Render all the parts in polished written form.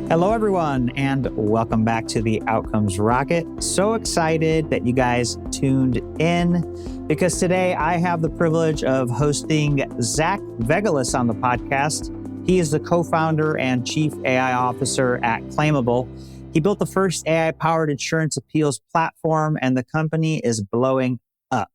Hello, everyone, and welcome back to the Outcomes Rocket. So excited that you guys tuned in because today I have the privilege of hosting Zach Veigulis on the podcast. He is the co-founder and chief AI officer at Claimable. He built the first AI-powered insurance appeals platform, and the company is blowing up.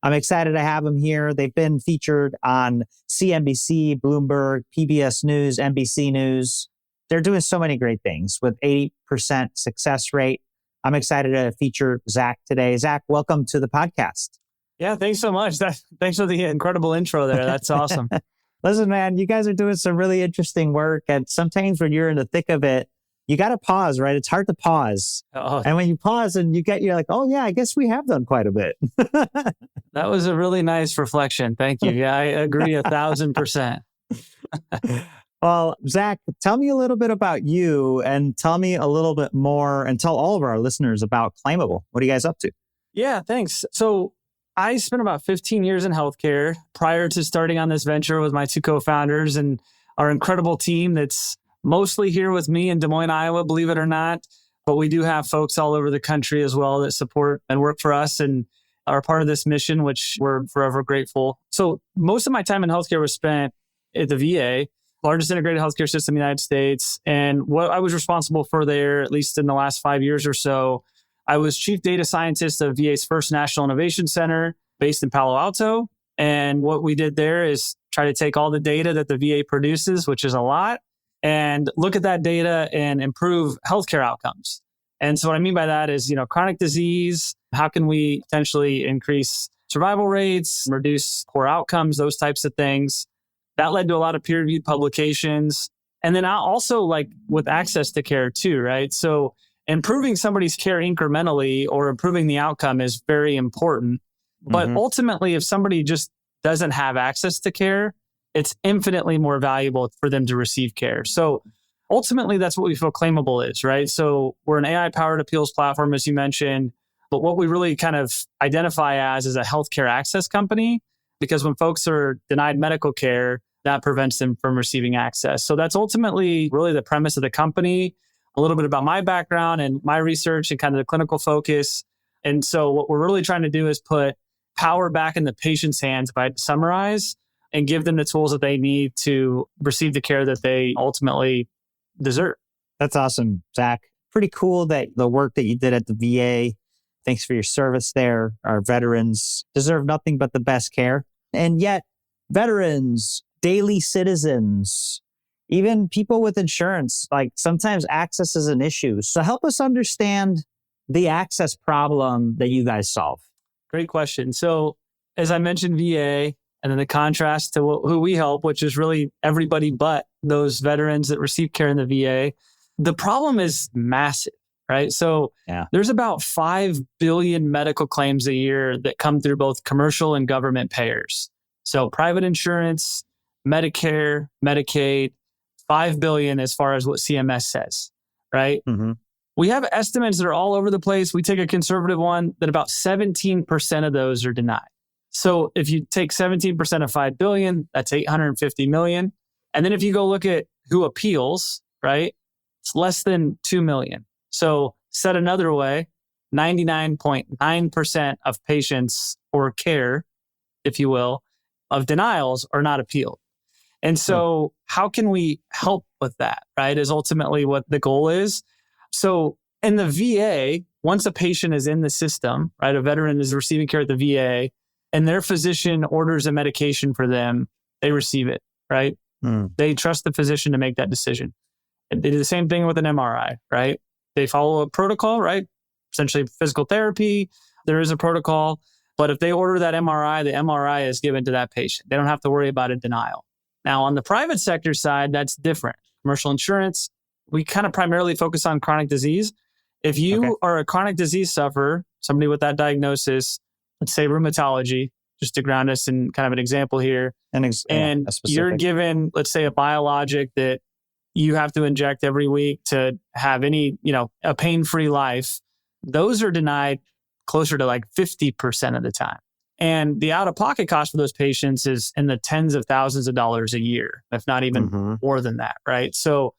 I'm excited to have him here. They've been featured on CNBC, Bloomberg, PBS News, NBC News. They're doing so many great things with 80% success rate. I'm excited to feature Zach today. Zach, welcome to the podcast. Yeah, thanks so much. Thanks for the incredible intro there. That's awesome. Listen, man, you guys are doing some really interesting work. And sometimes when you're in the thick of it, you got to pause, right? It's hard to pause. Oh. And when you pause and you're like, oh yeah, I guess we have done quite a bit. That was a really nice reflection. Thank you. Yeah, I agree 1,000%. Well, Zach, tell me a little bit about you and tell me a little bit more and tell all of our listeners about Claimable. What are you guys up to? Yeah, thanks. So I spent about 15 years in healthcare prior to starting on this venture with my two co-founders and our incredible team that's mostly here with me in Des Moines, Iowa, believe it or not. But we do have folks all over the country as well that support and work for us and are part of this mission, which we're forever grateful. So most of my time in healthcare was spent at the VA, largest integrated healthcare system in the United States. And what I was responsible for there, at least in the last 5 years or so, I was chief data scientist of VA's first National Innovation Center based in Palo Alto. And what we did there is try to take all the data that the VA produces, which is a lot, and look at that data and improve healthcare outcomes. And so what I mean by that is, chronic disease, how can we potentially increase survival rates, reduce poor outcomes, those types of things. That led to a lot of peer-reviewed publications. And then also with access to care too, right? So improving somebody's care incrementally or improving the outcome is very important. But ultimately, if somebody just doesn't have access to care, it's infinitely more valuable for them to receive care. So ultimately, that's what we feel Claimable is, right? So we're an AI-powered appeals platform, as you mentioned. But what we really kind of identify as is a healthcare access company, because when folks are denied medical care, that prevents them from receiving access. So that's ultimately really the premise of the company, a little bit about my background and my research and kind of the clinical focus. And so what we're really trying to do is put power back in the patient's hands, if I had to summarize, and give them the tools that they need to receive the care that they ultimately deserve. That's awesome, Zach. Pretty cool that the work that you did at the VA, thanks for your service there. Our veterans deserve nothing but the best care. And yet, veterans, daily citizens, even people with insurance, sometimes access is an issue. So help us understand the access problem that you guys solve. Great question. So as I mentioned, VA, and then the contrast to who we help, which is really everybody but those veterans that receive care in the VA. The problem is massive, right? So there's about 5 billion medical claims a year that come through both commercial and government payers. So private insurance, Medicare, Medicaid, 5 billion as far as what CMS says, right? We have estimates that are all over the place. We take a conservative one that about 17% of those are denied. So if you take 17% of 5 billion, that's 850 million. And then if you go look at who appeals, right, it's less than 2 million. So said another way, 99.9% of patients or care, if you will, of denials are not appealed. And so how can we help with that, right, is ultimately what the goal is. So in the VA, once a patient is in the system, right, a veteran is receiving care at the VA, and their physician orders a medication for them, they receive it, right? They trust the physician to make that decision. They do the same thing with an MRI, right? They follow a protocol, right? Essentially physical therapy, there is a protocol. But if they order that MRI, the MRI is given to that patient. They don't have to worry about a denial. Now, on the private sector side, that's different. Commercial insurance, we kind of primarily focus on chronic disease. If you are a chronic disease sufferer, somebody with that diagnosis, let's say rheumatology, just to ground us in kind of an example here, and you're given, let's say, a biologic that you have to inject every week to have any, a pain-free life, those are denied closer to 50% of the time. And the out-of-pocket cost for those patients is in the tens of thousands of dollars a year, if not even more than that, right? So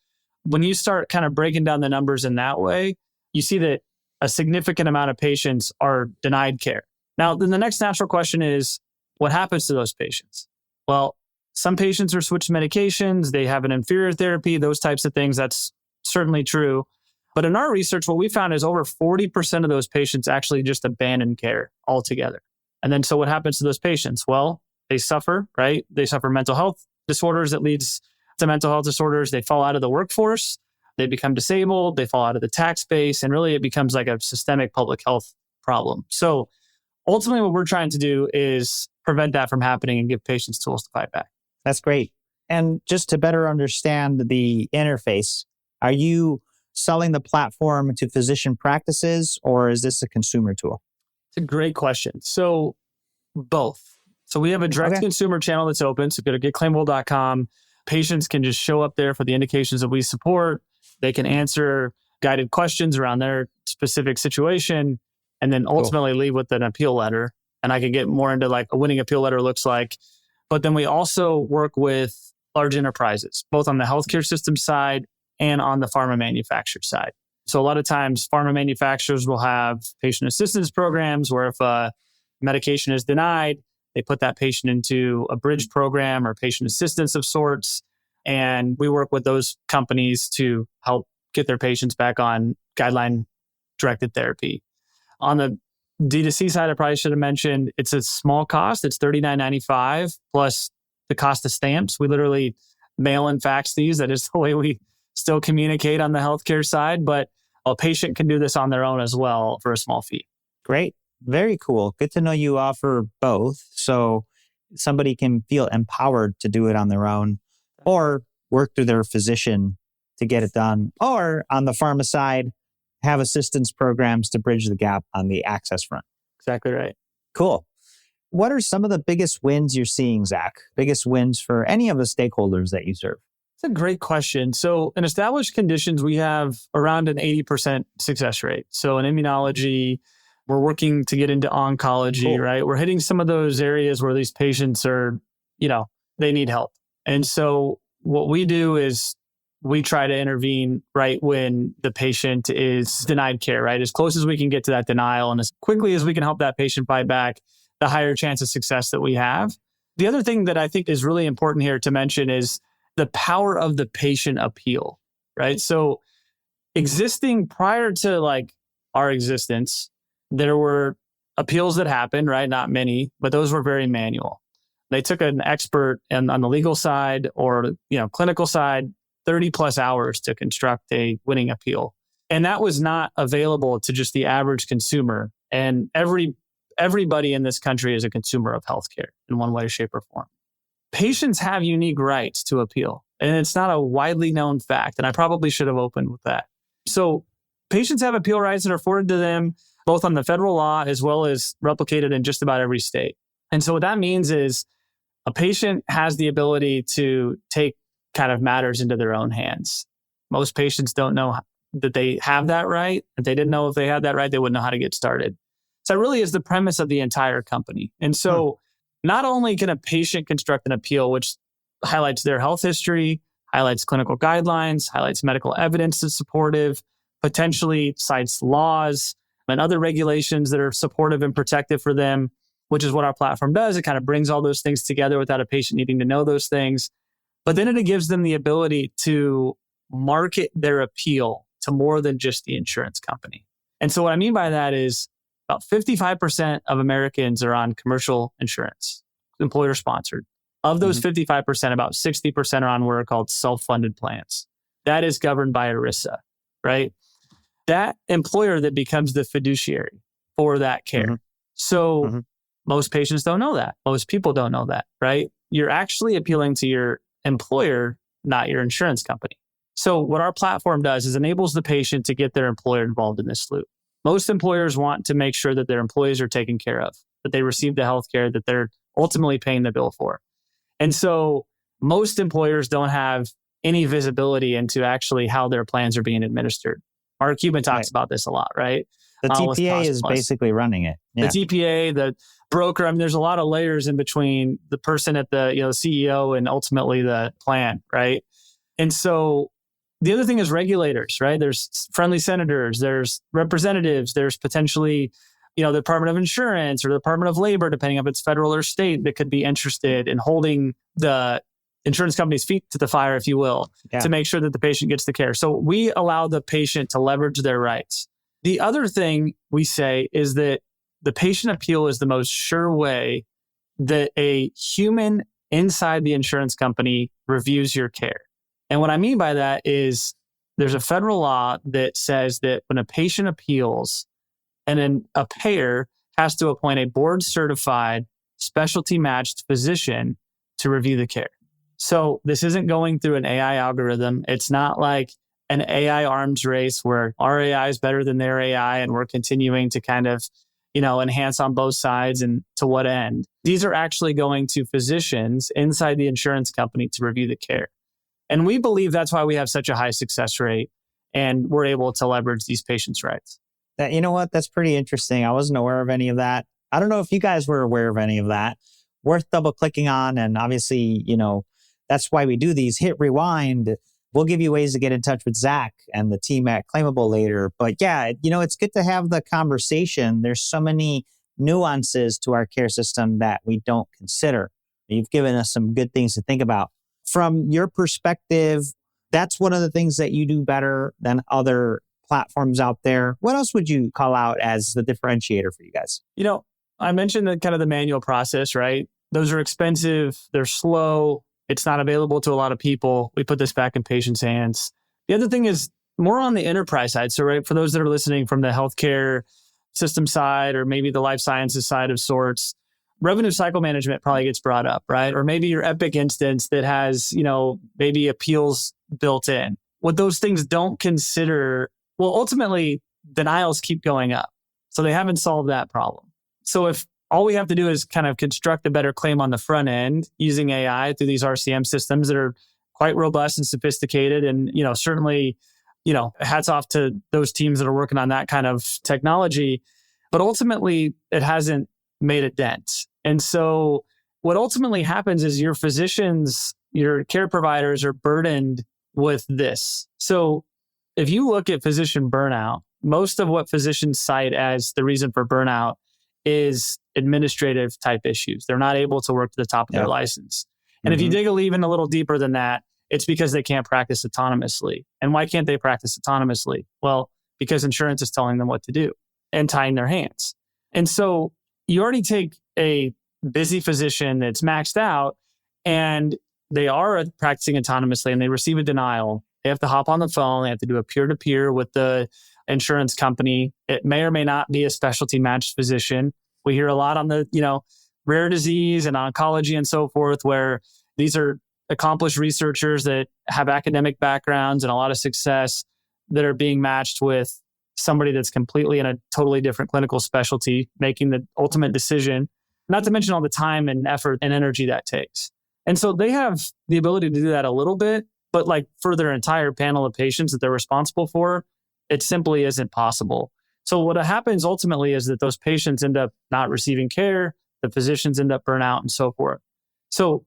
when you start kind of breaking down the numbers in that way, you see that a significant amount of patients are denied care. Now, then the next natural question is, what happens to those patients? Well, some patients are switched medications, they have an inferior therapy, those types of things. That's certainly true. But in our research, what we found is over 40% of those patients actually just abandon care altogether. And then so what happens to those patients? Well, they suffer, right? They suffer mental health disorders that leads to mental health disorders. They fall out of the workforce. They become disabled. They fall out of the tax base. And really, it becomes like a systemic public health problem. So ultimately, what we're trying to do is prevent that from happening and give patients tools to fight back. That's great. And just to better understand the interface, are you selling the platform to physician practices, or is this a consumer tool? It's a great question. So both. So we have a direct consumer channel that's open. So go to getclaimable.com. Patients can just show up there for the indications that we support. They can answer guided questions around their specific situation and then ultimately leave with an appeal letter. And I can get more into like a winning appeal letter looks like. But then we also work with large enterprises, both on the healthcare system side and on the pharma manufacturer side. So a lot of times pharma manufacturers will have patient assistance programs where if a medication is denied, they put that patient into a bridge program or patient assistance of sorts. And we work with those companies to help get their patients back on guideline-directed therapy. On the D2C side, I probably should have mentioned, it's a small cost. It's $39.95 plus the cost of stamps. We literally mail and fax these. That is the way we still communicate on the healthcare side. But a patient can do this on their own as well for a small fee. Great. Very cool. Good to know you offer both. So somebody can feel empowered to do it on their own or work through their physician to get it done. Or on the pharma side, have assistance programs to bridge the gap on the access front. Exactly right. Cool. What are some of the biggest wins you're seeing, Zach? Biggest wins for any of the stakeholders that you serve? It's a great question. So in established conditions, we have around an 80% success rate. So in immunology, we're working to get into oncology, right? We're hitting some of those areas where these patients are, they need help. And so what we do is we try to intervene right when the patient is denied care, right? As close as we can get to that denial and as quickly as we can help that patient fight back, the higher chance of success that we have. The other thing that I think is really important here to mention is the power of the patient appeal, right? So existing prior to like our existence, there were appeals that happened, right? Not many, but those were very manual. They took an expert on the legal side or, clinical side, 30 plus hours to construct a winning appeal. And that was not available to just the average consumer. And everybody in this country is a consumer of healthcare in one way, shape, or form. Patients have unique rights to appeal. And it's not a widely known fact. And I probably should have opened with that. So patients have appeal rights that are afforded to them both on the federal law as well as replicated in just about every state. And so what that means is a patient has the ability to take kind of matters into their own hands. Most patients don't know that they have that right. If they didn't know if they had that right, they wouldn't know how to get started. So that really is the premise of the entire company. And so not only can a patient construct an appeal, which highlights their health history, highlights clinical guidelines, highlights medical evidence that's supportive, potentially cites laws and other regulations that are supportive and protective for them, which is what our platform does. It kind of brings all those things together without a patient needing to know those things. But then it gives them the ability to market their appeal to more than just the insurance company. And so what I mean by that is about 55% of Americans are on commercial insurance, employer sponsored. Of those 55%, about 60% are on what are called self-funded plans. That is governed by ERISA, right? That employer that becomes the fiduciary for that care. So most patients don't know that. Most people don't know that, right? You're actually appealing to your employer, not your insurance company. So what our platform does is enables the patient to get their employer involved in this loop. Most employers want to make sure that their employees are taken care of, that they receive the healthcare that they're ultimately paying the bill for. And so most employers don't have any visibility into actually how their plans are being administered. Mark Cuban talks about this a lot, right? The TPA is basically running it. Yeah. The TPA, the broker, there's a lot of layers in between the person at the CEO and ultimately the plan, right? And so The other thing is regulators, right? There's friendly senators, there's representatives, there's potentially, the Department of Insurance or the Department of Labor, depending if it's federal or state, that could be interested in holding the insurance company's feet to the fire, if you will, to make sure that the patient gets the care. So we allow the patient to leverage their rights. The other thing we say is that the patient appeal is the most sure way that a human inside the insurance company reviews your care. And what I mean by that is there's a federal law that says that when a patient appeals, and then a payer has to appoint a board-certified, specialty-matched physician to review the care. So this isn't going through an AI algorithm. It's not like an AI arms race where our AI is better than their AI and we're continuing to kind of, enhance on both sides, and to what end. These are actually going to physicians inside the insurance company to review the care. And we believe that's why we have such a high success rate and we're able to leverage these patients' rights. You know what? That's pretty interesting. I wasn't aware of any of that. I don't know if you guys were aware of any of that. Worth double clicking on. And obviously, that's why we do these. Hit rewind. We'll give you ways to get in touch with Zach and the team at Claimable later. But yeah, it's good to have the conversation. There's so many nuances to our care system that we don't consider. You've given us some good things to think about. From your perspective, that's one of the things that you do better than other platforms out there. What else would you call out as the differentiator for you guys? I mentioned the kind of the manual process, right? Those are expensive. They're slow. It's not available to a lot of people. We put this back in patients' hands. The other thing is more on the enterprise side. So, right, for those that are listening from the healthcare system side or maybe the life sciences side of sorts, revenue cycle management probably gets brought up, right? Or maybe your Epic instance that has, maybe appeals built in. What those things don't consider, well, ultimately, denials keep going up. So they haven't solved that problem. So if all we have to do is kind of construct a better claim on the front end using AI through these RCM systems that are quite robust and sophisticated, and, certainly, hats off to those teams that are working on that kind of technology. But ultimately, it hasn't made a dent. And so what ultimately happens is your physicians, your care providers are burdened with this. So if you look at physician burnout, most of what physicians cite as the reason for burnout is administrative type issues. They're not able to work to the top of their license. And if you dig even a little deeper than that, it's because they can't practice autonomously. And why can't they practice autonomously? Well, because insurance is telling them what to do and tying their hands. And so you already take a busy physician that's maxed out and they are practicing autonomously and they receive a denial. They have to hop on the phone. They have to do a peer-to-peer with the insurance company. It may or may not be a specialty matched physician. We hear a lot on the, rare disease and oncology and so forth, where these are accomplished researchers that have academic backgrounds and a lot of success that are being matched with somebody that's completely in a totally different clinical specialty, making the ultimate decision, not to mention all the time and effort and energy that takes. And so they have the ability to do that a little bit, but like for their entire panel of patients that they're responsible for, it simply isn't possible. So what happens ultimately is that those patients end up not receiving care, the physicians end up burnt out and so forth. So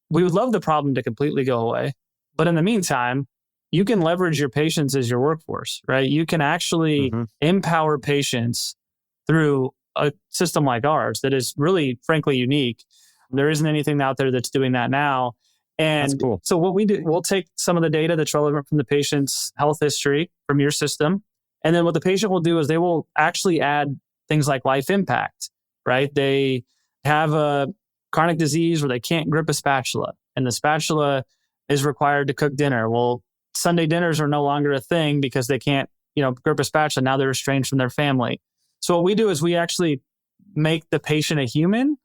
we would love the problem to completely go away. But in the meantime, you can leverage your patients as your workforce, right? You can actually empower patients through a system like ours that is really, frankly, unique. There isn't anything out there that's doing that now. And that's cool. So what we do, we'll take some of the data that's relevant from the patient's health history from your system. And then what the patient will do is they will actually add things like life impact, right? They have a chronic disease where they can't grip a spatula and the spatula is required to cook dinner. Well, Sunday dinners are no longer a thing because they can't, grip a spatula. Now they're estranged from their family. So what we do is we actually make the patient a human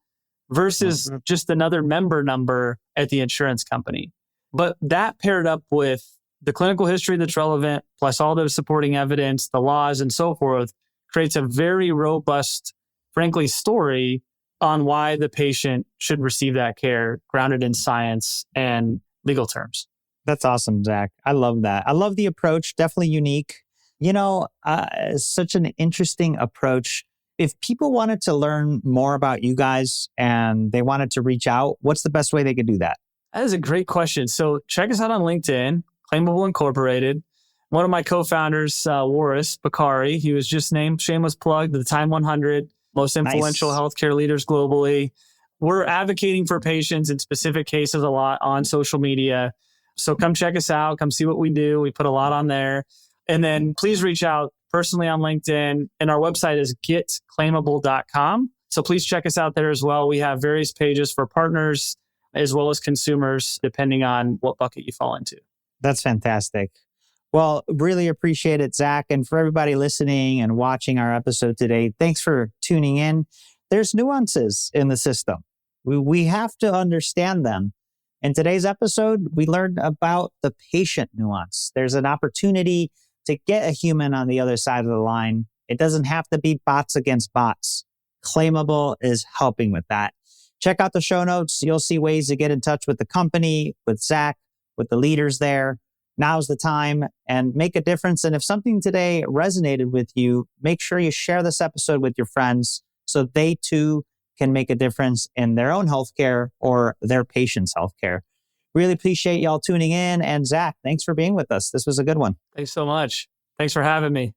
versus just another member number at the insurance company. But that paired up with the clinical history that's relevant, plus all the supporting evidence, the laws and so forth, creates a very robust, frankly, story on why the patient should receive that care grounded in science and legal terms. That's awesome, Zach. I love that. I love the approach. Definitely unique. Such an interesting approach. If people wanted to learn more about you guys and they wanted to reach out, what's the best way they could do that? That is a great question. So check us out on LinkedIn, Claimable Incorporated. One of my co-founders, Waris Bakari, he was just named, shameless plug, the Time 100 most influential healthcare leaders globally. We're advocating for patients in specific cases a lot on social media. So come check us out. Come see what we do. We put a lot on there. And then please reach out personally on LinkedIn. And our website is getclaimable.com. So please check us out there as well. We have various pages for partners as well as consumers, depending on what bucket you fall into. That's fantastic. Well, really appreciate it, Zach. And for everybody listening and watching our episode today, thanks for tuning in. There's nuances in the system. We have to understand them. In today's episode, we learned about the patient nuance. There's an opportunity to get a human on the other side of the line. It doesn't have to be bots against bots. Claimable is helping with that. Check out the show notes. You'll see ways to get in touch with the company, with Zach, with the leaders there. Now's the time, and make a difference. And if something today resonated with you, make sure you share this episode with your friends so they too can make a difference in their own healthcare or their patients' healthcare. Really appreciate y'all tuning in. And Zach, thanks for being with us. This was a good one. Thanks so much. Thanks for having me.